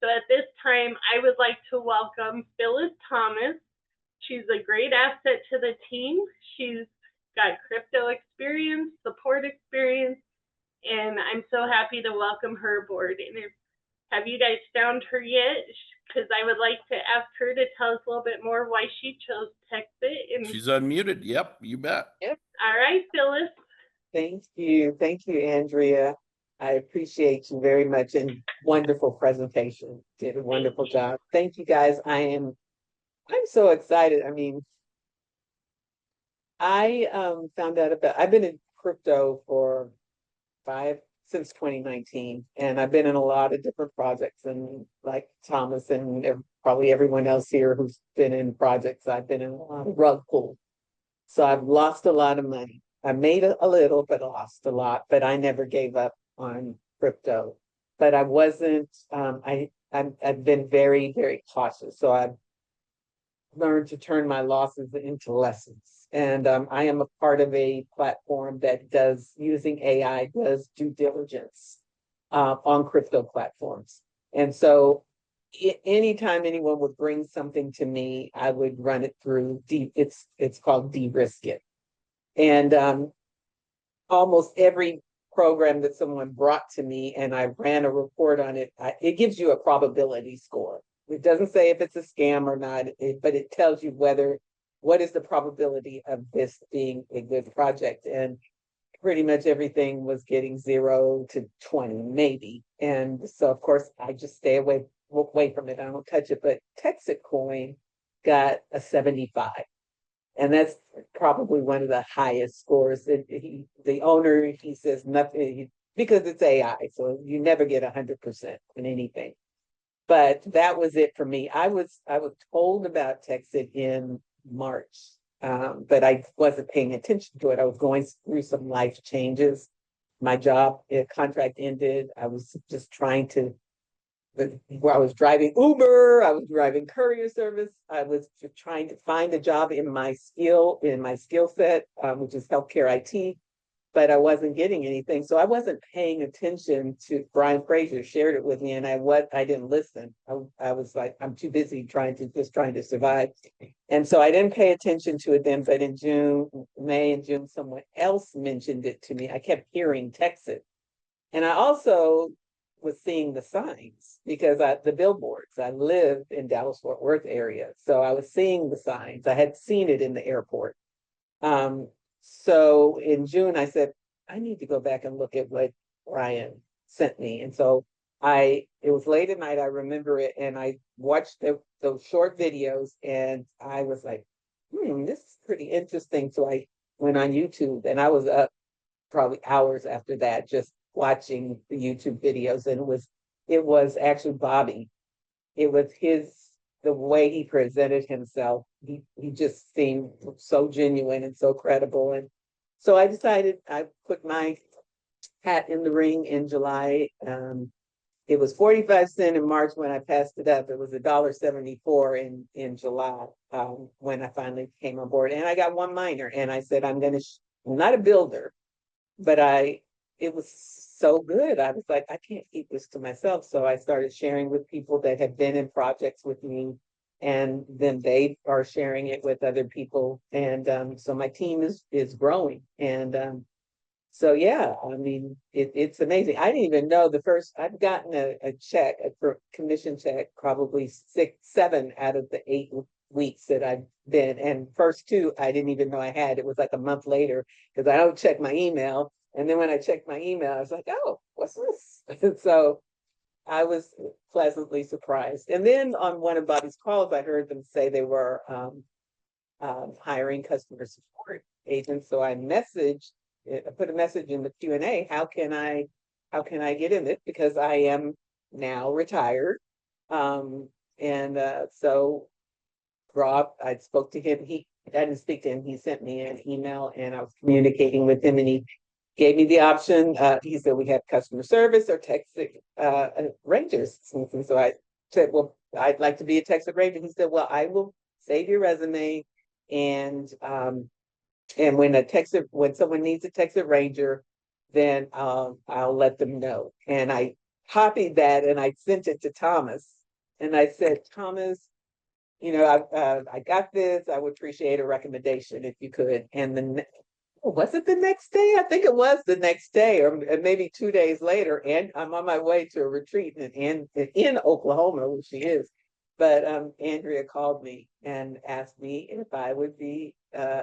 So at this time, I would like to welcome Phyllis Thomas. She's a great asset to the team. She's got crypto experience, support experience, and I'm so happy to welcome her aboard. And have you guys found her yet? Because I would like to ask her to tell us a little bit more why she chose Texit. And she's unmuted. Yep, you bet. Yep. All right, Phyllis. Thank you. Thank you, Andrea. I appreciate you very much, and wonderful presentation. Did a wonderful job. Thank you, guys. I'm so excited. I mean, I found out about, I've been in crypto for since 2019, and I've been in a lot of different projects, and like Thomas and probably everyone else here who's been in projects, I've been in a lot of rug pulls. So I've lost a lot of money. I made a little, but lost a lot, but I never gave up on crypto. But I wasn't, I've been very, very cautious. So I've learned to turn my losses into lessons. And I am a part of a platform that does, using AI, does due diligence on crypto platforms. And so anytime anyone would bring something to me, I would run it through, it's called de-risk it. And almost every program that someone brought to me and I ran a report on it, it gives you a probability score. It doesn't say if it's a scam or not, but it tells you what is the probability of this being a good project. And pretty much everything was getting 0 to 20, maybe. And so, of course, I just stay away from it. I don't touch it. But Texit Coin got a 75. And that's probably one of the highest scores. The owner, he says nothing, because it's AI, so you never get 100% in anything. But that was it for me. I was told about Texit in March, but I wasn't paying attention to it. I was going through some life changes. My job contract ended. I was just trying to, I was driving Uber, I was driving courier service. I was trying to find a job in my skill set, which is healthcare IT, but I wasn't getting anything. So I wasn't paying attention to, Brian Fraser shared it with me, and I didn't listen. I was like, I'm too busy trying to survive. And so I didn't pay attention to it then, but in May and June, someone else mentioned it to me. I kept hearing Texit. And I also was seeing the signs because the billboards, I lived in Dallas-Fort Worth area. So I was seeing the signs. I had seen it in the airport. So in June, I said, I need to go back and look at what Brian sent me. And so it was late at night, I remember it, and I watched those short videos, and I was like, this is pretty interesting. So I went on YouTube, and I was up probably hours after that, just watching the YouTube videos. And it was actually Bobby. It was the way he presented himself. He just seemed so genuine and so credible. And so I decided, I put my hat in the ring in July. It was 45 cents in March when I passed it up. It was $1.74 in July when I finally came on board. And I got one miner, and I said, I'm not a builder, but it was so good. I was like, I can't keep this to myself. So I started sharing with people that have been in projects with me, and then they are sharing it with other people. And so my team is growing. And so, yeah, I mean, it's amazing. I didn't even know I've gotten a check, a commission check, probably 7 out of the 8 weeks that I've been. And first 2, I didn't even know I had. It was like a month later, because I don't check my email. And then when I checked my email, I was like, oh, what's this? So I was pleasantly surprised. And then on one of Bobby's calls, I heard them say they were hiring customer support agents. So I put a message in the Q&A, how can I get in it? Because I am now retired. So Rob, I spoke to him. I didn't speak to him. He sent me an email, and I was communicating with him, and he gave me the option. He said, we have customer service or Texit Rangers. And so I said, well, I'd like to be a Texit Ranger. He said, well, I will save your resume, and when someone needs a Texit Ranger, then I'll let them know. And I copied that and I sent it to Thomas. And I said, Thomas, I got this. I would appreciate a recommendation if you could. And then was it the next day? I think it was the next day, or maybe 2 days later. And I'm on my way to a retreat in Oklahoma, where she is. But Andrea called me and asked me if I would be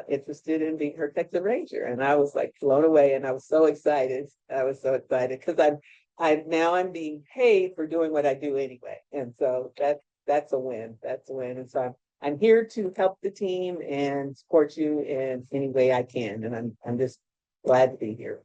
interested in being her Texit Ranger. And I was like blown away, and I was so excited. I was so excited because I'm being paid for doing what I do anyway. And so that's a win. That's a win. And so I'm here to help the team and support you in any way I can. And I'm just glad to be here.